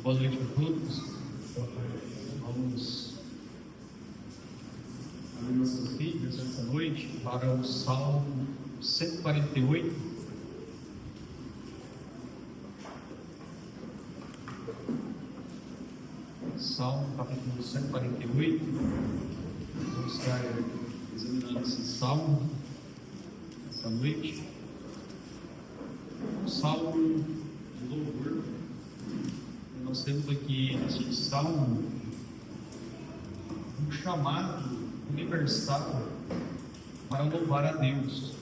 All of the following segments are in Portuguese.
Boa noite a todos. Vamos abrir nossas Bíblias essa noite para o Salmo 148. Salmo capítulo 148. Vamos estar examinando esse salmo essa noite. Um salmo de louvor. Nós temos aqui neste salmo um chamado universal para louvar a Deus.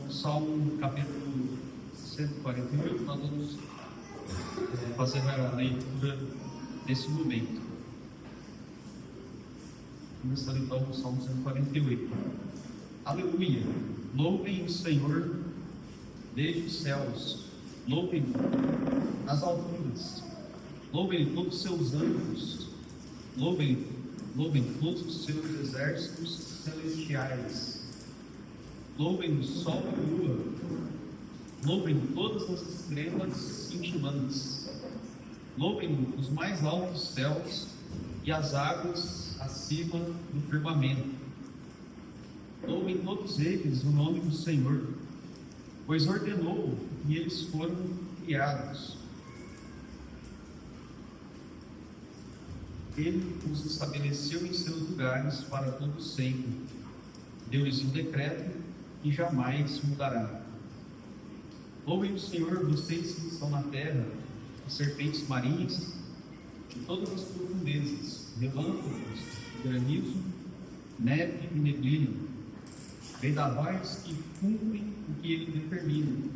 No Salmo capítulo 148, nós vamos fazer a leitura desse momento. Começando então o Salmo 148. Aleluia! Louvem o Senhor desde os céus. Louvem nas alturas, louvem todos os seus anjos, louvem todos os seus exércitos celestiais, louvem o sol e a lua, louvem todas as estrelas cintilantes, louvem os mais altos céus e as águas acima do firmamento, louvem todos eles o nome do Senhor, pois ordenou e eles foram criados. Ele os estabeleceu em seus lugares para todo sempre. Deu-lhes um decreto que jamais mudará. Louvem o Senhor, vocês que estão na terra, as serpentes marinhas e todas as profundezas, relâmpagos, granizo, neve e neblina, vendavais que cumprem o que ele determina.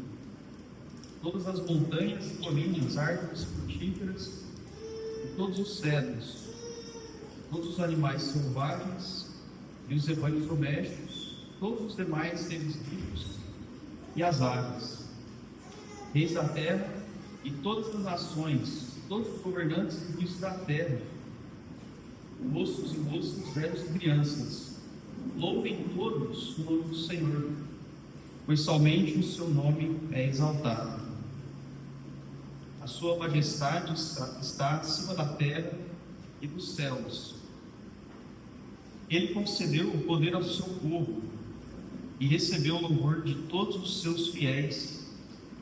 Todas as montanhas e colinas, árvores frutíferas e todos os cedros, todos os animais selvagens e os rebanhos domésticos, todos os demais seres vivos e as aves, reis da terra e todas as nações, todos os governantes e ministros da terra, moços e moças, velhos e crianças, louvem todos o nome do Senhor, pois somente o seu nome é exaltado. A sua majestade está acima da terra e dos céus. Ele concedeu o poder ao seu povo e recebeu o louvor de todos os seus fiéis,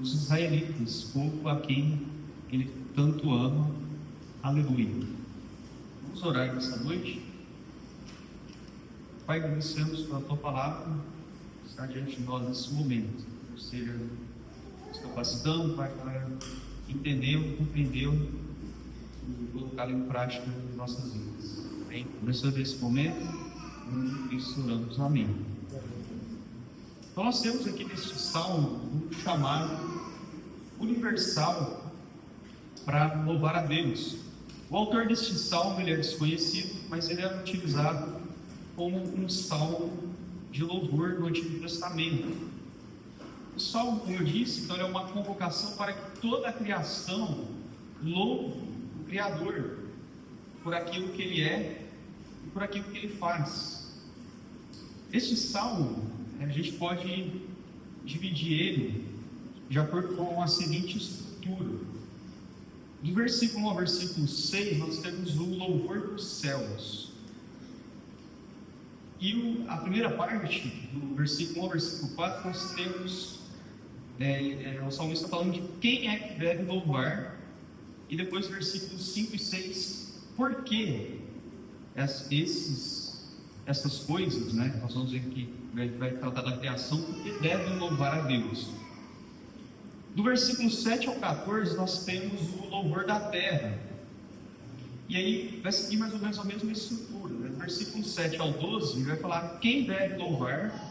os israelitas, povo a quem ele tanto ama. Aleluia. Vamos orar nessa noite. Pai, agradecemos pela tua palavra que está diante de nós nesse momento. Ou seja, nos capacitando, Pai, para entender, compreender e colocá-lo em prática em nossas vidas. Amém? Começando esse momento, em Cristo oramos. Amém. Então nós temos aqui neste salmo um chamado universal para louvar a Deus. O autor deste salmo ele é desconhecido, mas ele é utilizado como um salmo de louvor no Antigo Testamento. O salmo, como eu disse, então, é uma convocação para que toda a criação louve o Criador por aquilo que Ele é e por aquilo que Ele faz. Este salmo, a gente pode dividir ele de acordo com a seguinte estrutura. Do versículo 1 ao versículo 6, nós temos o louvor dos céus. E a primeira parte, do versículo 1 ao versículo 4, nós temos o salmista falando de quem é que deve louvar, e depois versículos 5 e 6, por que essas coisas, né? Nós vamos ver que vai tratar da criação, porque devem louvar a Deus. Do versículo 7 ao 14, nós temos o louvor da terra, e aí vai seguir mais ou menos a mesma estrutura, né? Do versículo 7 ao 12, ele vai falar quem deve louvar,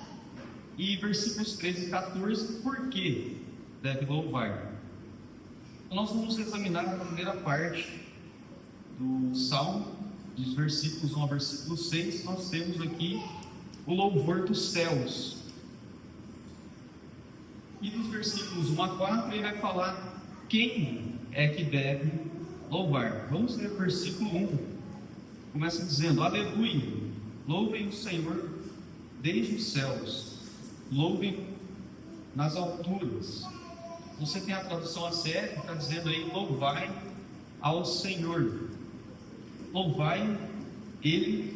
e versículos 13 e 14, por que deve louvar. Então, nós vamos examinar a primeira parte do salmo, dos versículos 1 ao versículo 6, nós temos aqui o louvor dos céus. E dos versículos 1 a 4, ele vai falar quem é que deve louvar. Vamos ler o versículo 1. Começa dizendo: aleluia, louvem o Senhor desde os céus, louvem nas alturas, você tem a tradução ACF, está dizendo aí: louvai ao Senhor. Louvai Ele,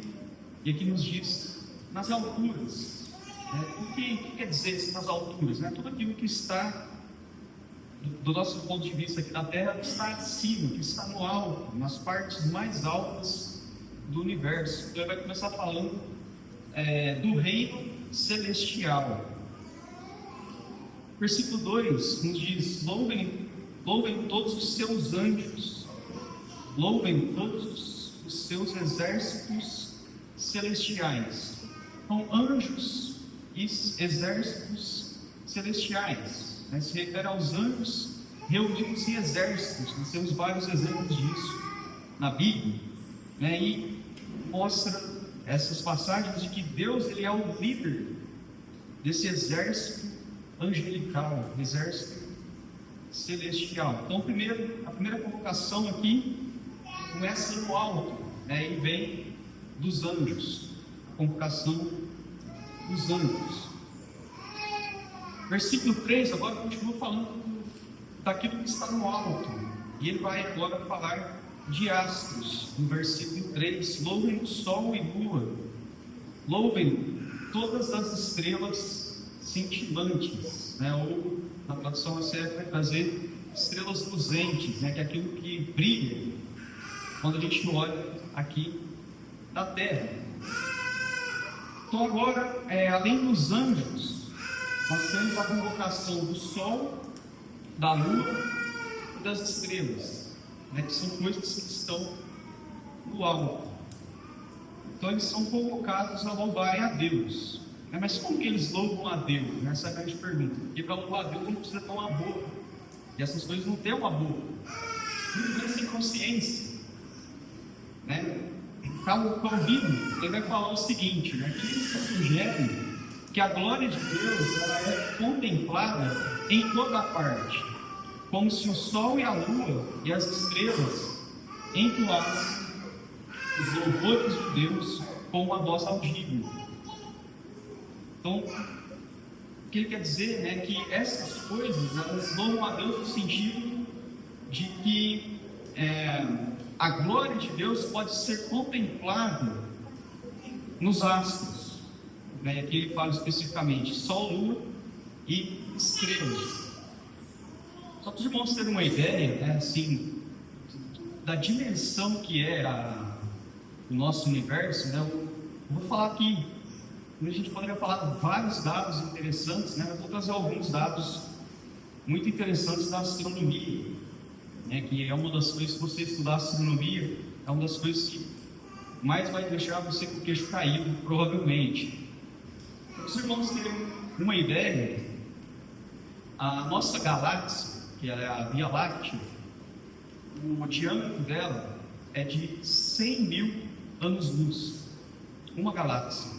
e aqui nos diz, nas alturas. O que quer dizer isso, nas alturas? Tudo aquilo que está, do nosso ponto de vista aqui na Terra, que está acima, que está no alto, nas partes mais altas do universo. Então ele vai começar falando do reino celestial. Versículo 2 nos diz: louvem todos os seus anjos, louvem todos os seus exércitos celestiais. Então, anjos e exércitos celestiais, se refere aos anjos reunidos em exércitos. Nós temos vários exemplos disso na Bíblia, e mostra essas passagens de que Deus, ele é o líder desse exército angelical, exército celestial. Então, a primeira convocação aqui começa no alto, e vem dos anjos, a convocação dos anjos. Versículo 3 agora continua falando daquilo que está no alto, e ele vai agora falar de astros. No versículo 3: louvem o sol e lua, louvem todas as estrelas cintilantes, ou na tradução você vai trazer estrelas luzentes, que é aquilo que brilha quando a gente olha aqui da terra. Então agora, além dos anjos, nós temos a convocação do sol, da lua e das estrelas, que são coisas que estão no alto. Então eles são convocados a louvarem a Deus. Mas como que eles louvam a Deus? Essa é a grande pergunta. Porque para louvar a Deus não precisa ter uma boca, e essas coisas não têm uma boca, não sem consciência. Calvino, ele vai falar o seguinte, que isso sugere que a glória de Deus ela é contemplada em toda parte, como se o sol e a lua e as estrelas entoassem os louvores de Deus com uma voz audível. Então, o que ele quer dizer é que essas coisas elas louvam a Deus no sentido de que a glória de Deus pode ser contemplada nos astros. Aqui ele fala especificamente sol, lua e estrelas. Só para os irmãos terem uma ideia, da dimensão que é o nosso universo, eu vou falar aqui, a gente poderia falar vários dados interessantes, mas vou trazer alguns dados muito interessantes da astronomia, que é uma das coisas, se você estudar astronomia, é uma das coisas que mais vai deixar você com o queixo caído, provavelmente. Para os irmãos terem uma ideia, a nossa galáxia, que é a Via Láctea, o diâmetro dela é de 100 mil anos-luz. Uma galáxia.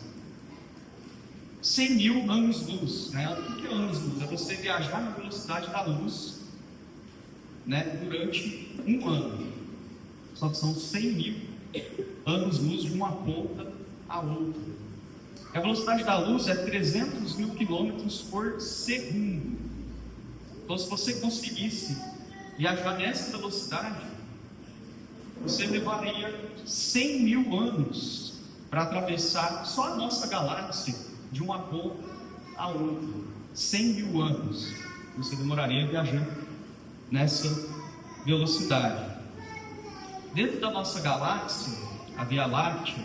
100 mil anos-luz. O que é anos-luz? É você viajar na velocidade da luz, durante um ano. Só que são 100 mil anos-luz de uma ponta a outra. A velocidade da luz é 300 mil quilômetros por segundo. Então, se você conseguisse viajar nessa velocidade, você levaria 100 mil anos para atravessar só a nossa galáxia de uma ponta a outra. 100 mil anos você demoraria viajando nessa velocidade. Dentro da nossa galáxia, a Via Láctea,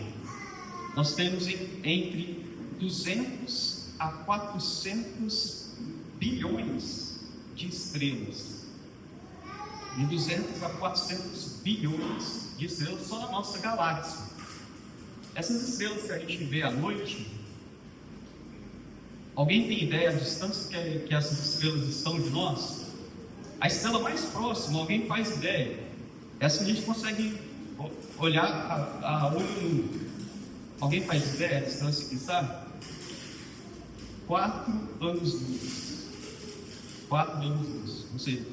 nós temos entre 200 a 400 bilhões de estrelas. De 200 a 400 bilhões de estrelas só na nossa galáxia. Essas estrelas que a gente vê à noite, alguém tem ideia da distância que essas estrelas estão de nós? A estrela mais próxima, alguém faz ideia? Essa a gente consegue olhar a olho nu. Alguém faz ideia da distância que está? 4 anos-luz. 4 anos-luz. Ou seja,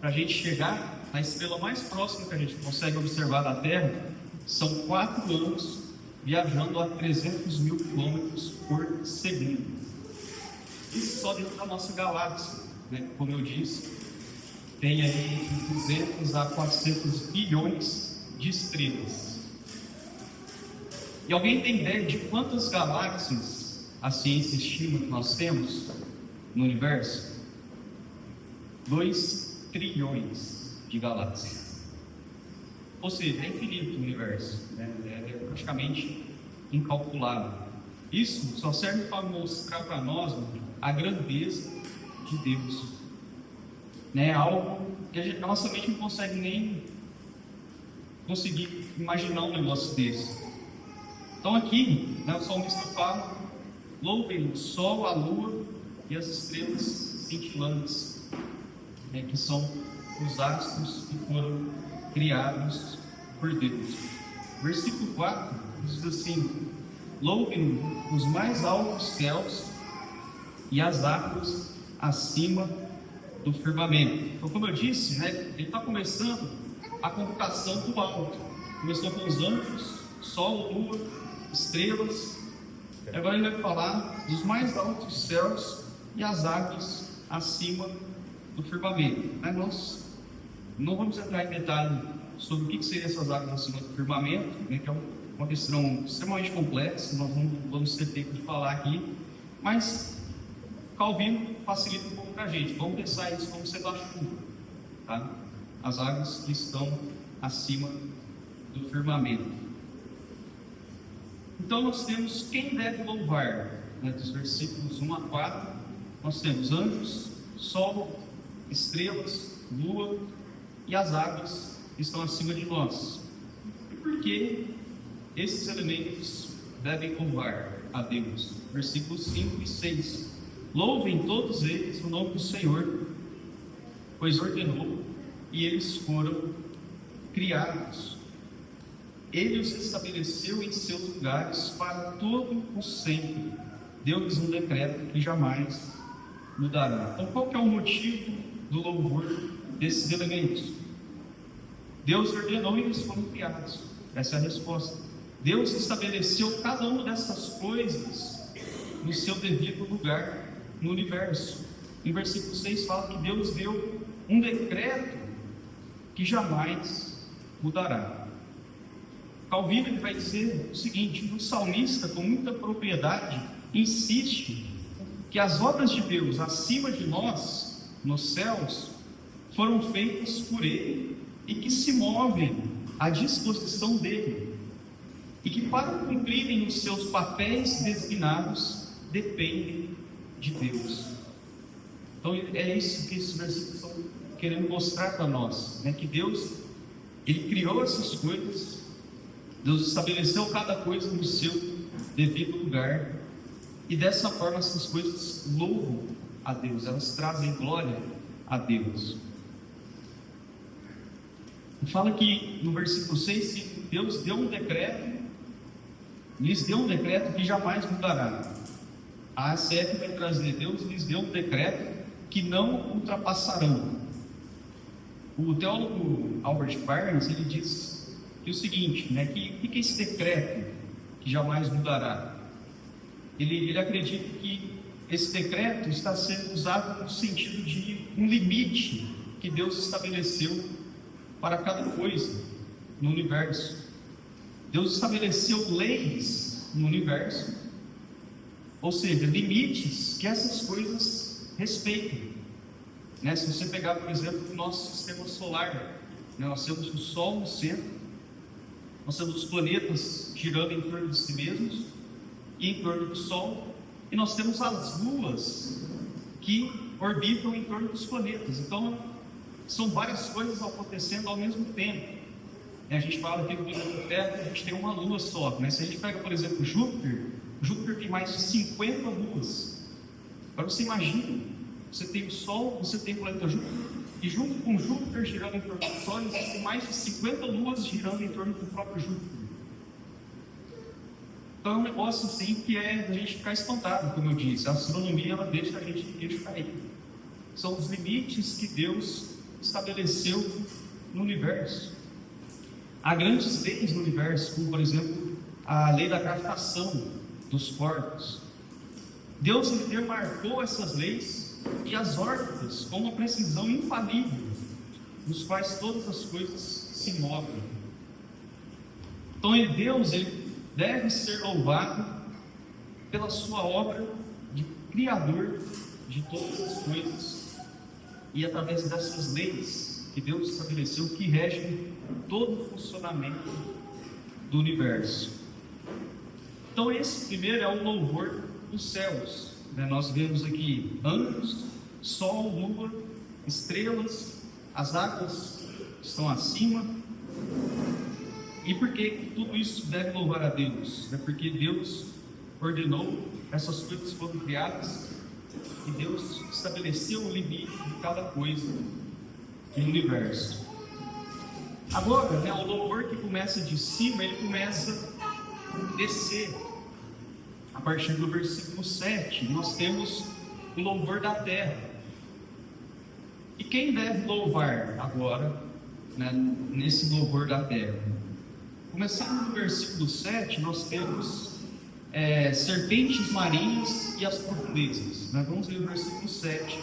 para a gente chegar na estrela mais próxima que a gente consegue observar da Terra, são 4 anos viajando a 300 mil quilômetros por segundo. Isso só dentro da nossa galáxia, como eu disse, tem aí de 200 a 400 bilhões de estrelas. E alguém tem ideia de quantas galáxias a ciência estima que nós temos no universo? 2 trilhões de galáxias. Ou seja, é infinito o universo, né? É praticamente incalculável. Isso só serve para mostrar para nós a grandeza de Deus, né? Algo que a nossa mente não consegue nem conseguir imaginar um negócio desse. Então aqui, né, o salmista fala: louvem o sol, a lua e as estrelas cintilantes, né, que são os astros que foram criados por Deus. Versículo 4 diz assim: louvem os mais altos céus e as águas acima do firmamento. Então, como eu disse, né, ele está começando a convocação do alto. Começou com os anjos, sol, lua, estrelas. Agora ele vai falar dos mais altos céus e as águas acima do firmamento. Mas nós não vamos entrar em detalhe sobre o que seriam essas águas acima do firmamento, né, que é uma questão extremamente complexa, nós não vamos ter tempo de falar aqui, mas Calvino facilita um pouco para a gente. Vamos pensar isso como sendo a chuva, tá? As águas que estão acima do firmamento. Então nós temos quem deve louvar, né, dos versículos 1 a 4, nós temos anjos, sol, estrelas, lua e as águas que estão acima de nós. E por que esses elementos devem louvar a Deus? Versículos 5 e 6. Louvem todos eles o nome do Senhor, pois ordenou e eles foram criados. Ele os estabeleceu em seus lugares para todo o sempre. Deu-lhes um decreto que jamais mudará. Então, qual que é o motivo do louvor desses elementos? Deus ordenou e eles foram criados. Essa é a resposta. Deus estabeleceu cada uma dessas coisas no seu devido lugar no universo. Em versículo 6 fala que Deus deu um decreto que jamais mudará. Calvino ele vai dizer o seguinte: o salmista, com muita propriedade, insiste que as obras de Deus acima de nós, nos céus, foram feitas por Ele e que se movem à disposição dEle, e que para cumprirem os seus papéis designados, dependem de Deus. Então é isso que esses versículos estão querendo mostrar para nós, né? Que Deus, Ele criou essas coisas, Deus estabeleceu cada coisa no seu devido lugar, e dessa forma essas coisas louvam a Deus, elas trazem glória a Deus. Fala que no versículo 6 que Deus deu um decreto, lhes deu um decreto que jamais mudará. A ACF vai trazer: Deus lhes deu um decreto que não ultrapassarão. O teólogo Albert Barnes ele diz que o seguinte, né, que é esse decreto que jamais mudará? Ele acredita que esse decreto está sendo usado no sentido de um limite que Deus estabeleceu para cada coisa no universo. Deus estabeleceu leis no universo, ou seja, limites que essas coisas respeitam, né? Se você pegar, por exemplo, o nosso sistema solar, né, nós temos o Sol no centro, nós temos os planetas girando em torno de si mesmos e em torno do Sol, e nós temos as luas que orbitam em torno dos planetas. Então são várias coisas acontecendo ao mesmo tempo. A gente fala aqui do planeta Terra, a gente tem uma lua só, mas se a gente pega, por exemplo, Júpiter tem mais de 50 luas. Agora você imagina, você tem o Sol, você tem o planeta Júpiter, e junto com Júpiter girando em torno do Sol, existem mais de 50 luas girando em torno do próprio Júpiter. Então é um negócio assim que é a gente ficar espantado, como eu disse. A astronomia ela deixa a gente de queixo cair. São os limites que Deus estabeleceu no universo. Há grandes leis no universo, como por exemplo a lei da gravitação dos corpos. Deus demarcou essas leis e as órbitas com uma precisão infalível nos quais todas as coisas se movem. Então, Deus, ele deve ser louvado pela sua obra de Criador de todas as coisas e através dessas leis que Deus estabeleceu que regem todo o funcionamento do universo. Então, esse primeiro é o louvor dos céus. Nós vemos aqui anjos, sol, lua, estrelas, as águas estão acima. E por que tudo isso deve louvar a Deus? Porque Deus ordenou, essas coisas foram criadas, e Deus estabeleceu o limite de cada coisa no universo. Agora, o louvor que começa de cima, ele começa a descer. A partir do versículo 7, nós temos o louvor da terra. E quem deve louvar agora, nesse louvor da terra? Começando no versículo 7, nós temos serpentes marinhas e as profundezas. Vamos ler o versículo 7.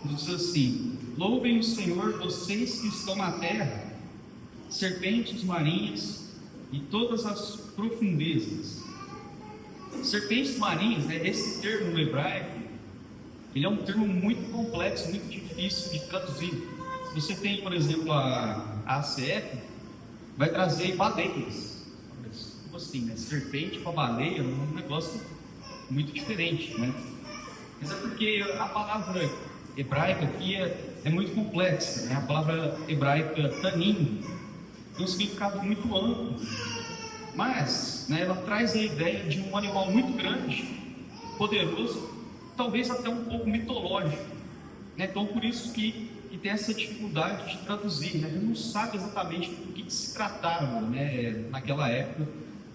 Diz assim: louvem o Senhor, vocês que estão na terra, serpentes marinhas e todas as profundezas. Serpentes marinhas, esse termo no hebraico, ele é um termo muito complexo, muito difícil de traduzir. Se você tem, por exemplo, a ACF, vai trazer baleias. Como assim, serpente para baleia é um negócio muito diferente, Mas é porque a palavra hebraica aqui é muito complexa, A palavra hebraica tanim tem um significado muito amplo, mas ela traz a ideia de um animal muito grande, poderoso, talvez até um pouco mitológico, Então por isso que tem essa dificuldade de traduzir, A gente não sabe exatamente do que se tratava, naquela época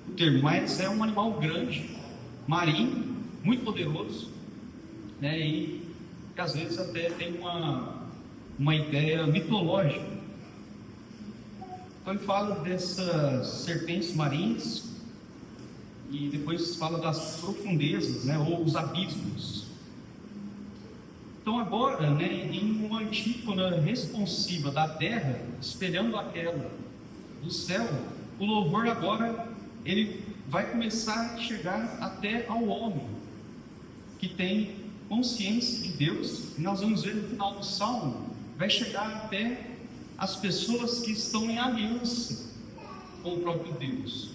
o termo, mas é um animal grande, marinho, muito poderoso, e que às vezes até tem uma ideia mitológica. Então ele fala dessas serpentes marinhas e depois fala das profundezas, ou os abismos. Então agora, em uma antífona responsiva da terra, espelhando aquela do céu, o louvor agora ele vai começar a chegar até ao homem que tem consciência de Deus. E nós vamos ver no final do Salmo, vai chegar até as pessoas que estão em aliança com o próprio Deus.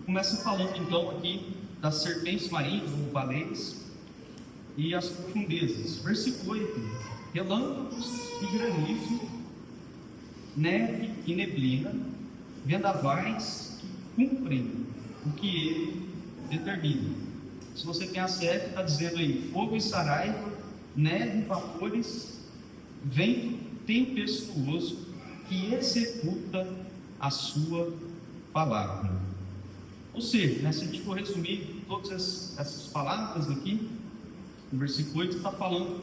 Começa falando então aqui das serpentes marinhas ou baleias e as profundezas. Versículo 8: relâmpagos e granizo, neve e neblina, vendavais que cumprem o que ele determina. Se você tem a CF, está dizendo aí: fogo e saraiva, neve e vapores, vento tempestuoso que executa a sua palavra. Ou seja, se a gente for resumir todas essas palavras aqui, no versículo 8 está falando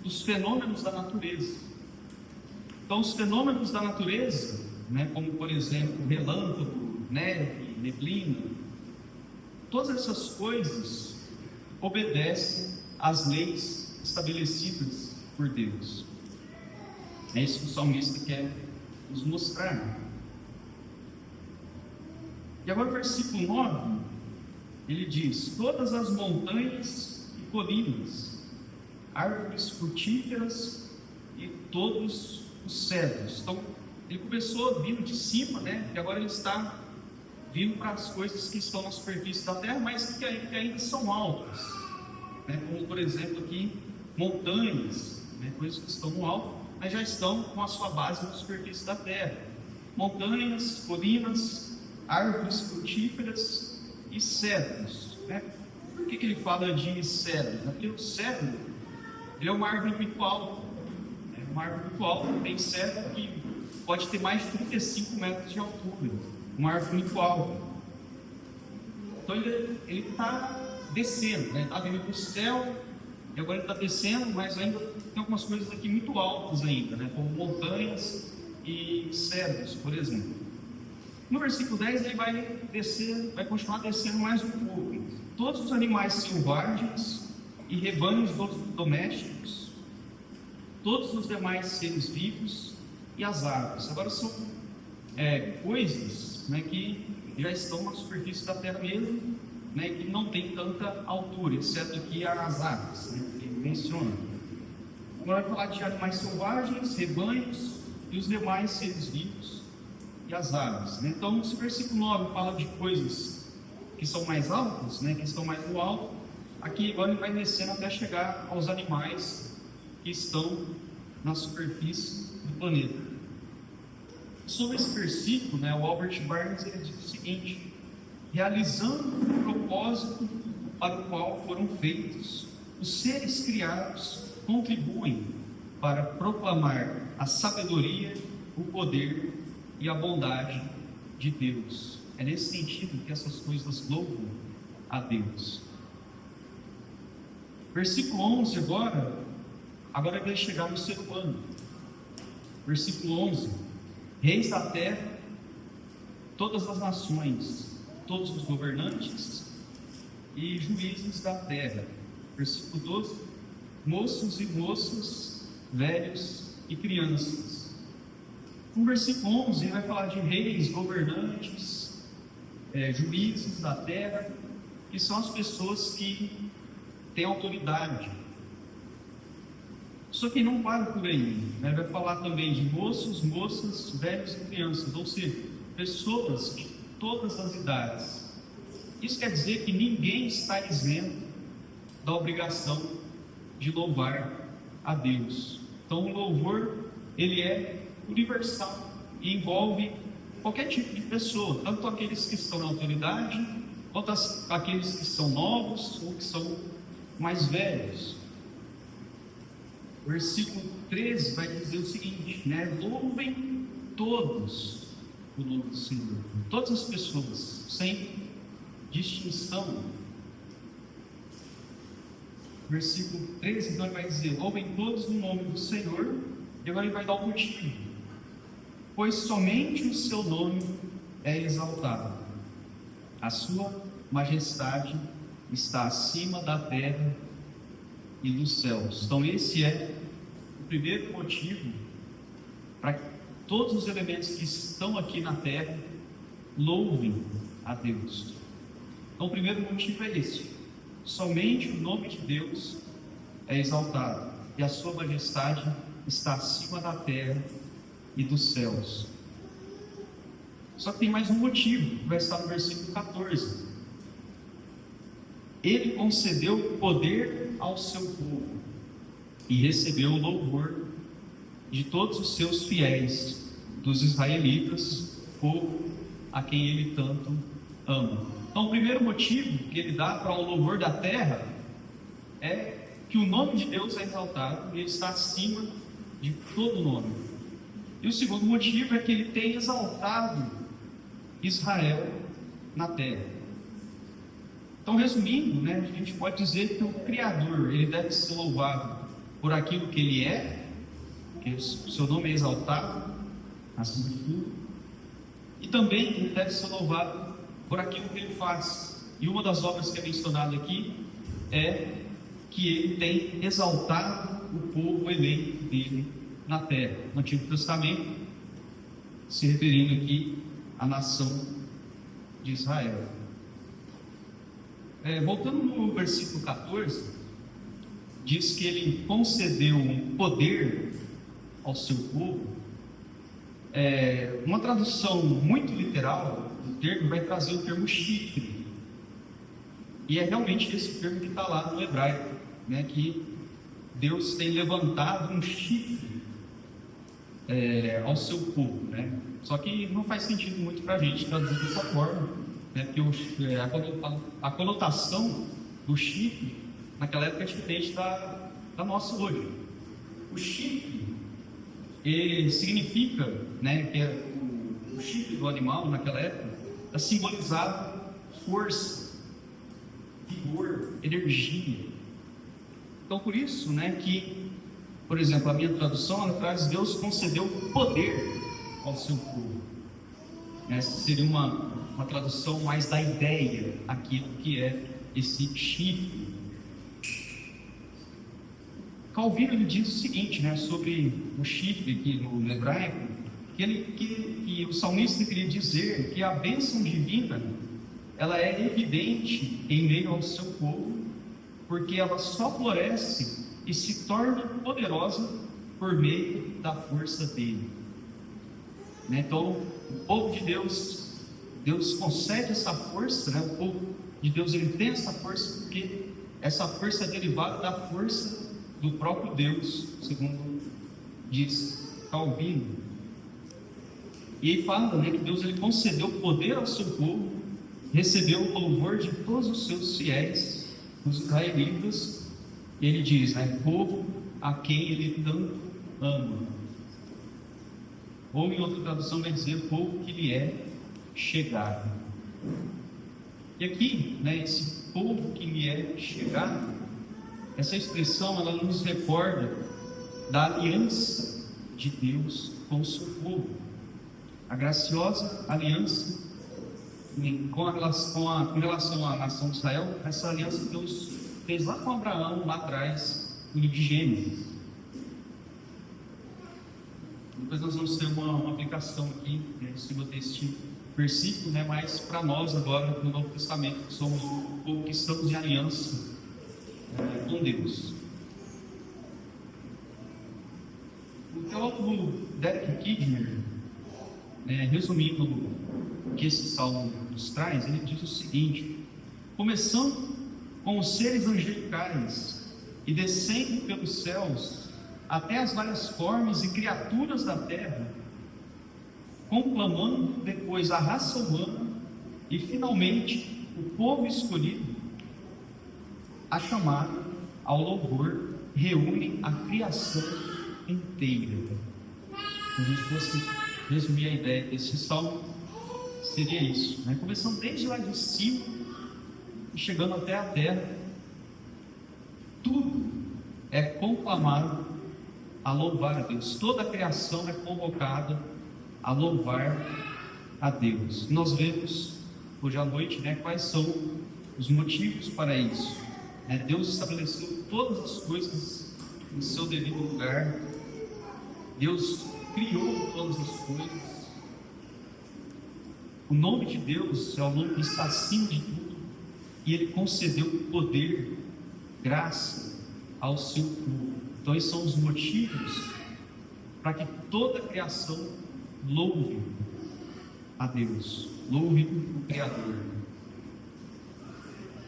dos fenômenos da natureza. Então, os fenômenos da natureza, como por exemplo relâmpago, neve, neblina, todas essas coisas obedecem às leis estabelecidas por Deus. É isso que o salmista quer nos mostrar. E agora o versículo 9, ele diz: todas as montanhas e colinas, árvores frutíferas e todos os cedros. Então, ele começou vindo de cima, e agora ele está vindo para as coisas que estão na superfície da terra, mas que ainda são altas, como por exemplo aqui, montanhas, coisas que estão no alto, mas já estão com a sua base na superfície da terra. Montanhas, colinas, árvores frutíferas e cedros. Por que ele fala de cedros? Porque o cedro ele é uma árvore muito alta. Uma árvore muito alta, tem cedro que pode ter mais de 35 metros de altura. Uma árvore muito alta. Então ele está descendo, está vindo do céu e agora ele está descendo, mas ainda tem algumas coisas aqui muito altas ainda, como montanhas e cedros, por exemplo. No versículo 10 ele vai descer, vai continuar descendo mais um pouco. Todos os animais selvagens e rebanhos domésticos, todos os demais seres vivos e as aves. Agora são coisas, né, que já estão na superfície da terra mesmo, né, que não tem tanta altura, exceto aqui as aves, né, que menciona. Agora vai falar de animais selvagens, rebanhos e os demais seres vivos e as aves, né? Então, esse versículo 9 fala de coisas que são mais altas, né, que estão mais no alto. Aqui agora ele vai descendo até chegar aos animais que estão na superfície do planeta. Sobre esse versículo, né, o Albert Barnes ele diz o seguinte: realizando o propósito para o qual foram feitos, os seres criados contribuem para proclamar a sabedoria, o poder e a bondade de Deus. É nesse sentido que essas coisas louvam a Deus. Versículo 11 agora vai chegar no ser humano. Versículo 11: reis da terra, todas as nações, todos os governantes e juízes da terra. Versículo 12: moços e moças, velhos e crianças. No versículo 11 ele vai falar de reis, governantes, juízes da terra, que são as pessoas que têm autoridade. Só que não para por aí, né? Vai falar também de moços, moças, velhos e crianças, ou seja, pessoas de todas as idades. Isso quer dizer que ninguém está isento da obrigação de louvar a Deus. Então o louvor, ele é universal e envolve qualquer tipo de pessoa, tanto aqueles que estão na autoridade, quanto aqueles que são novos ou que são mais velhos. O versículo 13 vai dizer o seguinte, né? Louvem todos o nome do Senhor, todas as pessoas, sem distinção. Versículo 13 então ele vai dizer: louvem todos o nome do Senhor, e agora ele vai dar o motivo: pois somente o seu nome é exaltado, a sua majestade está acima da terra e dos céus. Então esse é o primeiro motivo para que todos os elementos que estão aqui na terra louvem a Deus. Então o primeiro motivo é esse: somente o nome de Deus é exaltado e a sua majestade está acima da terra e dos céus. Só que tem mais um motivo, que vai estar no versículo 14. Ele concedeu poder ao seu povo e recebeu o louvor de todos os seus fiéis, dos israelitas, povo a quem ele tanto ama. Então o primeiro motivo que ele dá para o louvor da terra é que o nome de Deus é exaltado e ele está acima de todo nome. E o segundo motivo é que ele tem exaltado Israel na terra. Então, resumindo, né, a gente pode dizer que o Criador, ele deve ser louvado por aquilo que ele é, que o seu nome é exaltado acima de tudo, e também ele deve ser louvado por aquilo que ele faz. E uma das obras que é mencionada aqui é que ele tem exaltado o povo eleito dele na terra. No Antigo Testamento, se referindo aqui à nação de Israel. Voltando no versículo 14, diz que ele concedeu um poder ao seu povo. Uma tradução muito literal do termo vai trazer o termo chifre, e é realmente esse termo que está lá no hebraico, né, que Deus tem levantado um chifre ao seu povo, né? Só que não faz sentido muito para a gente traduzir dessa forma, né? Porque a conotação do chifre naquela época é diferente da nossa hoje. O chifre significa, né, que o chifre do animal naquela época simbolizava força, vigor, energia. Então por isso, né, que, por exemplo, a minha tradução ela traz: Deus concedeu poder ao seu povo. Essa seria uma tradução mais da ideia, aquilo que é esse chifre. Calvino ele diz o seguinte, né, sobre o chifre aqui no hebraico, que o salmista queria dizer que a bênção divina ela é evidente em meio ao seu povo, porque ela só floresce e se torna poderosa por meio da força dele. Então, o povo de Deus, Deus concede essa força, né? O povo de Deus ele tem essa força porque essa força é derivada da força do próprio Deus, segundo diz Calvino. E ele fala, né, que Deus ele concedeu poder ao seu povo, recebeu o louvor de todos os seus fiéis, os israelitas. E ele diz, né, povo a quem ele tanto ama. Ou em outra tradução vai dizer, povo que lhe é chegado. E aqui, né, esse povo que lhe é chegado, essa expressão ela nos recorda da aliança de Deus com o seu povo. A graciosa aliança com relação à nação de Israel, essa aliança que Deus fez lá com Abraão, lá atrás, no livro de Gênesis. Depois nós vamos ter uma aplicação aqui, em cima deste versículo, né, mas para nós agora, no Novo Testamento, que somos o povo que estamos em aliança com Deus. O teólogo Derek Kidner, resumindo o que esse salmo nos traz, ele diz o seguinte: começando com os seres angelicais e descendo pelos céus até as várias formas e criaturas da terra, conclamando depois a raça humana e finalmente o povo escolhido, a chamada ao louvor reúne a criação inteira. Se a gente fosse resumir a ideia desse salmo, seria isso, né? Começando desde lá de cima e chegando até a terra, tudo é conclamado a louvar a Deus. Toda a criação é convocada a louvar a Deus. Nós vemos hoje à noite, né, quais são os motivos para isso. Deus estabeleceu todas as coisas em seu devido lugar. Deus criou todas as coisas. O nome de Deus é o nome que está acima de tudo, e Ele concedeu poder, graça ao seu povo. Então esses são os motivos para que toda a criação louve a Deus, louve o Criador.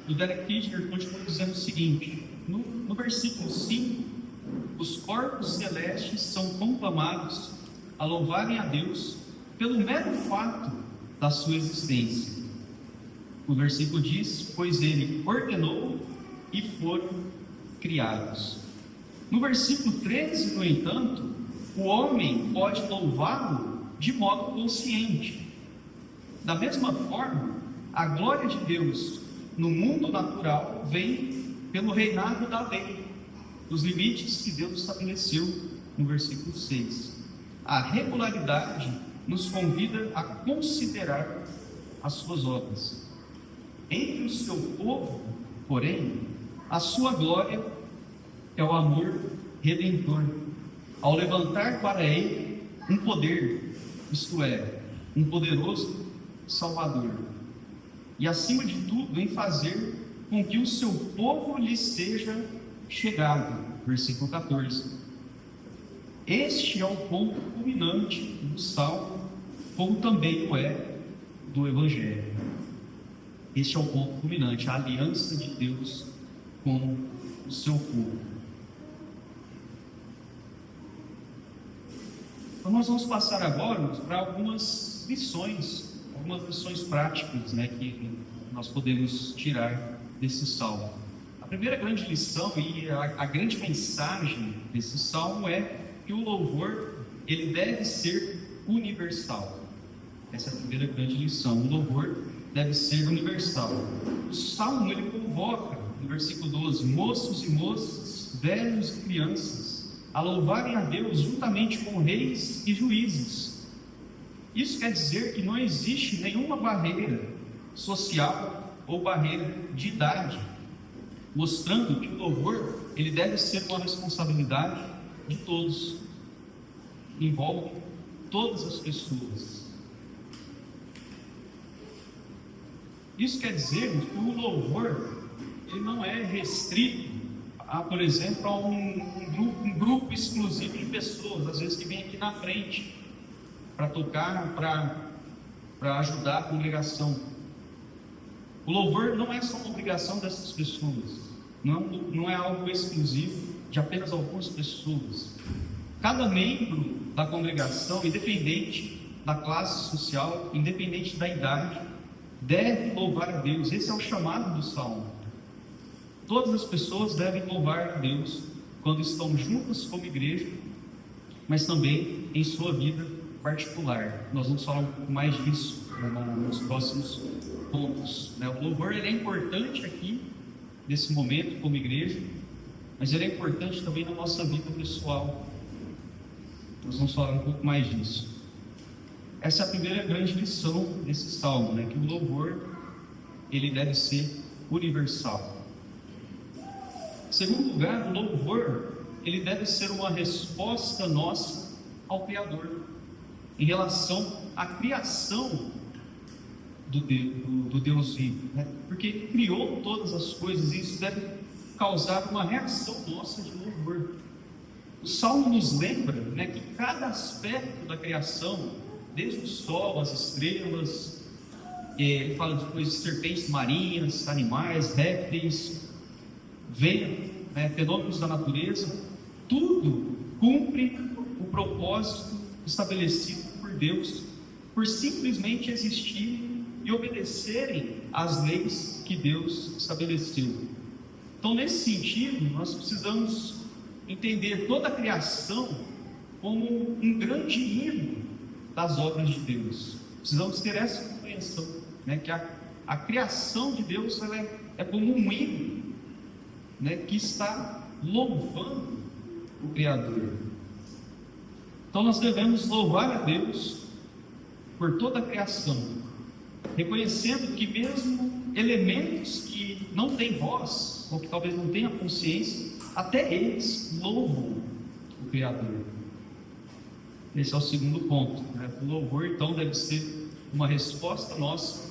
O Derek Kidner continua dizendo o seguinte, no versículo 5, os corpos celestes são conclamados a louvarem a Deus pelo mero fato da sua existência. O versículo diz, pois Ele ordenou e foram criados. No versículo 13, no entanto, o homem pode louvá-lo de modo consciente. Da mesma forma, a glória de Deus no mundo natural vem pelo reinado da lei, os limites que Deus estabeleceu no versículo 6. A regularidade nos convida a considerar as suas obras. Entre o seu povo, porém, a sua glória é o amor redentor, ao levantar para ele um poder, isto é, um poderoso Salvador, e acima de tudo em fazer com que o seu povo lhe seja chegado. Versículo 14. Este é o ponto culminante do Salmo, como também o é do Evangelho. Este é o ponto culminante, a aliança de Deus com o seu povo. Então nós vamos passar agora para algumas lições práticas, que nós podemos tirar desse salmo. A primeira grande lição e a grande mensagem desse salmo é que o louvor ele deve ser universal. Essa é a primeira grande lição. O louvor deve ser universal. O salmo ele convoca, no versículo 12, moços e moças, velhos e crianças, a louvarem a Deus juntamente com reis e juízes. Isso quer dizer que não existe nenhuma barreira social ou barreira de idade, mostrando que o louvor ele deve ser uma responsabilidade de todos, envolve todas as pessoas. Isso quer dizer que o louvor ele não é restrito a, por exemplo, a um grupo exclusivo de pessoas, às vezes que vem aqui na frente para tocar, para ajudar a congregação. O louvor não é só uma obrigação dessas pessoas, não é algo exclusivo de apenas algumas pessoas. Cada membro da congregação, independente da classe social, independente da idade, deve louvar a Deus. Esse é o chamado do Salmo. Todas as pessoas devem louvar a Deus quando estão juntas como igreja, mas também em sua vida particular. Nós vamos falar um pouco mais disso nos próximos pontos. O louvor ele é importante aqui, nesse momento, como igreja, mas ele é importante também na nossa vida pessoal. Nós vamos falar um pouco mais disso. Essa é a primeira grande lição desse salmo, que o louvor ele deve ser universal. Em segundo lugar, o louvor ele deve ser uma resposta nossa ao Criador em relação à criação do Deus vivo, porque Ele criou todas as coisas e isso deve causar uma reação nossa de louvor. O Salmo nos lembra que cada aspecto da criação, desde o sol, as estrelas, ele fala depois de serpentes marinhas, animais, répteis, vento, fenômenos da natureza, tudo cumpre o propósito estabelecido por Deus, por simplesmente existirem e obedecerem às leis que Deus estabeleceu. Então, nesse sentido, nós precisamos entender toda a criação como um grande hino das obras de Deus. Precisamos ter essa compreensão, que a criação de Deus ela é como um hino, que está louvando o Criador. Então nós devemos louvar a Deus por toda a criação, reconhecendo que mesmo elementos que não têm voz, ou que talvez não tenham consciência, até eles louvam o Criador. Esse é o segundo ponto. O louvor então deve ser uma resposta nossa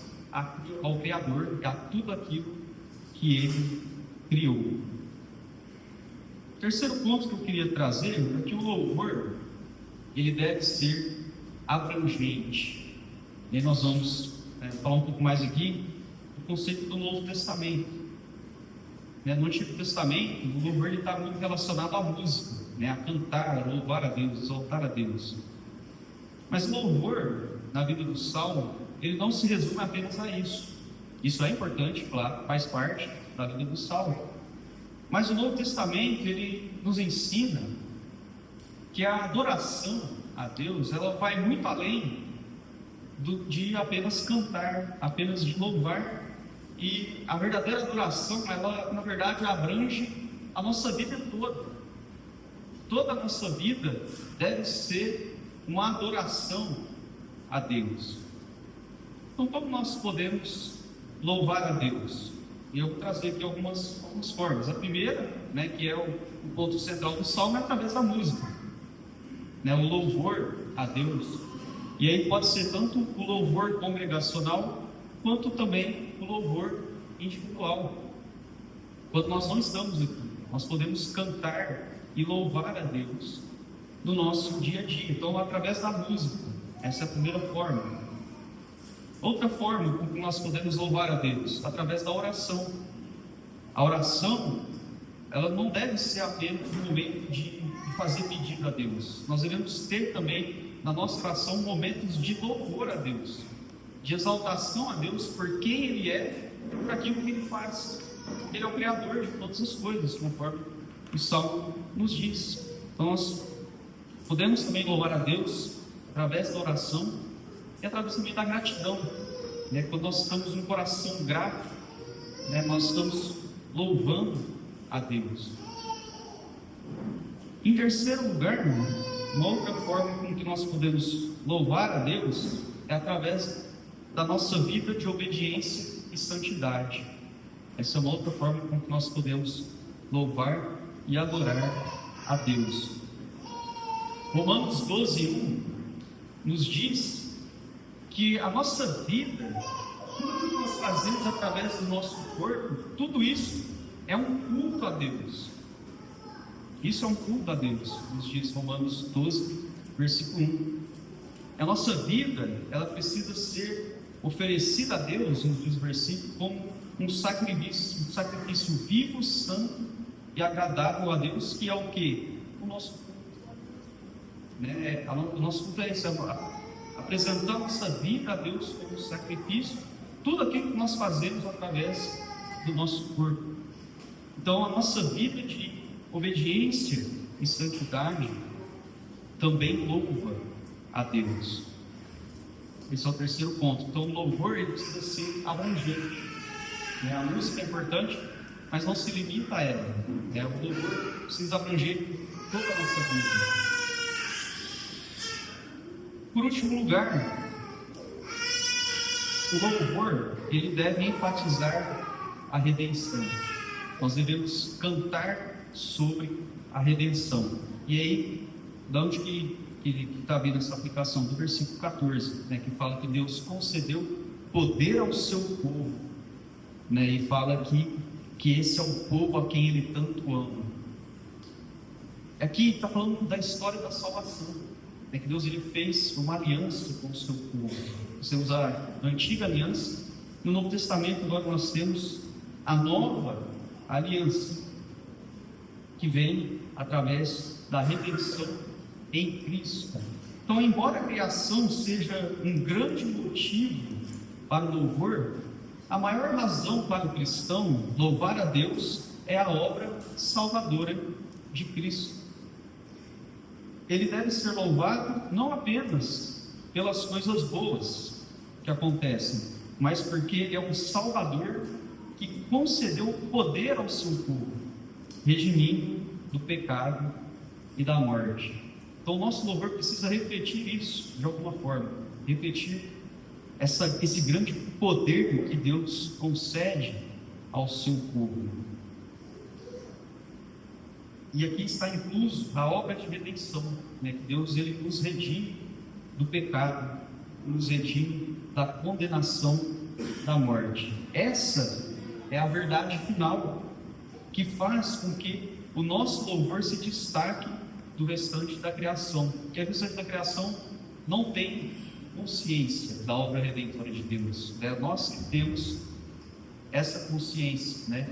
ao Criador, a tudo aquilo que Ele criou. O terceiro ponto que eu queria trazer é que o louvor ele deve ser abrangente. E aí nós vamos falar um pouco mais aqui do conceito do Novo Testamento. No Antigo Testamento, o louvor está muito relacionado à música, a cantar, a louvar a Deus, exaltar a Deus. Mas o louvor, na vida do Salmo, ele não se resume apenas a isso. Isso é importante, claro, faz parte da vida do Salmo. Mas o Novo Testamento, ele nos ensina que a adoração a Deus, ela vai muito além de apenas cantar, apenas de louvar. E a verdadeira adoração, ela na verdade abrange a nossa vida toda. Toda a nossa vida deve ser uma adoração a Deus. Então, como nós podemos louvar a Deus? E eu vou trazer aqui algumas formas. A primeira, que é o ponto central do Salmo, é através da música, o louvor a Deus. E aí pode ser tanto o louvor congregacional, quanto também o louvor individual. Quando nós não estamos aqui, nós podemos cantar e louvar a Deus no nosso dia a dia. Então, através da música, essa é a primeira forma. Outra forma como nós podemos louvar a Deus, através da oração. A oração, ela não deve ser apenas um momento de fazer pedido a Deus. Nós devemos ter também na nossa oração momentos de louvor a Deus, de exaltação a Deus por quem Ele é e por aquilo que Ele faz. Ele é o Criador de todas as coisas, conforme o Salmo nos diz. Então nós podemos também louvar a Deus através da oração e através também da gratidão. Quando nós estamos num coração grato, nós estamos louvando a Deus. Em terceiro lugar, uma outra forma com que nós podemos louvar a Deus é através da nossa vida de obediência e santidade. Essa é uma outra forma com que nós podemos louvar e adorar a Deus. Romanos 12:1 nos diz que a nossa vida, tudo que nós fazemos através do nosso corpo, tudo isso é um culto a Deus. Isso é um culto a Deus, nos diz Romanos 12, versículo 1. A nossa vida, ela precisa ser oferecida a Deus, nos diz o versículo, como um sacrifício vivo, santo e agradável a Deus, que é o que? O nosso culto. O nosso culto é isso, apresentar a nossa vida a Deus como sacrifício, tudo aquilo que nós fazemos através do nosso corpo. Então, a nossa vida de obediência e santidade também louva a Deus. Esse é o terceiro ponto. Então, o louvor ele precisa ser abrangente. A música é importante, mas não se limita a ela. O louvor precisa abranger toda a nossa vida. Por último lugar, o louvor ele deve enfatizar a redenção. Nós devemos cantar sobre a redenção. E aí, de onde que está vindo essa aplicação? Do versículo 14, que fala que Deus concedeu poder ao seu povo, e fala que esse é o povo a quem Ele tanto ama. Aqui está falando da história da salvação, que Deus ele fez uma aliança com o seu povo. Você usa a antiga aliança. No Novo Testamento agora nós temos a nova aliança, que vem através da redenção em Cristo. Então, embora a criação seja um grande motivo para o louvor, a maior razão para o cristão louvar a Deus é a obra salvadora de Cristo. Ele deve ser louvado não apenas pelas coisas boas que acontecem, mas porque Ele é um Salvador que concedeu poder ao seu povo, redimindo do pecado e da morte. Então o nosso louvor precisa refletir isso de alguma forma, refletir esse grande poder que Deus concede ao seu povo. E aqui está incluso a obra de redenção, que Deus ele nos redime do pecado, nos redime da condenação da morte. Essa é a verdade final que faz com que o nosso louvor se destaque do restante da criação, porque o restante da criação não tem consciência da obra redentora de Deus. Nós que temos essa consciência,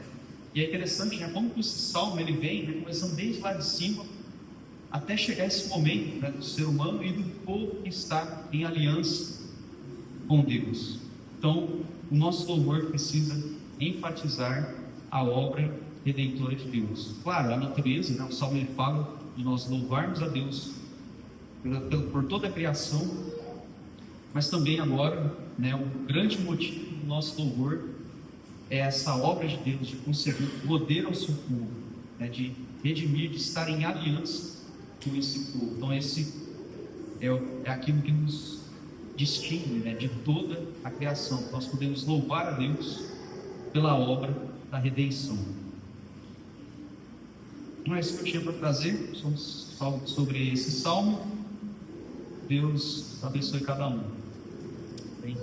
E é interessante, como que esse salmo ele vem, começando desde lá de cima, até chegar esse momento, do ser humano e do povo que está em aliança com Deus. Então, o nosso louvor precisa enfatizar a obra redentora de Deus. Claro, a natureza, o salmo ele fala de nós louvarmos a Deus por toda a criação, mas também agora, o grande motivo do nosso louvor é essa obra de Deus de conceder poder ao seu povo, de redimir, de estar em aliança com esse povo. Então esse é aquilo que nos distingue, de toda a criação. Nós podemos louvar a Deus pela obra da redenção. Não é isso que eu tinha para trazer sobre esse salmo. Deus abençoe cada um. Amém.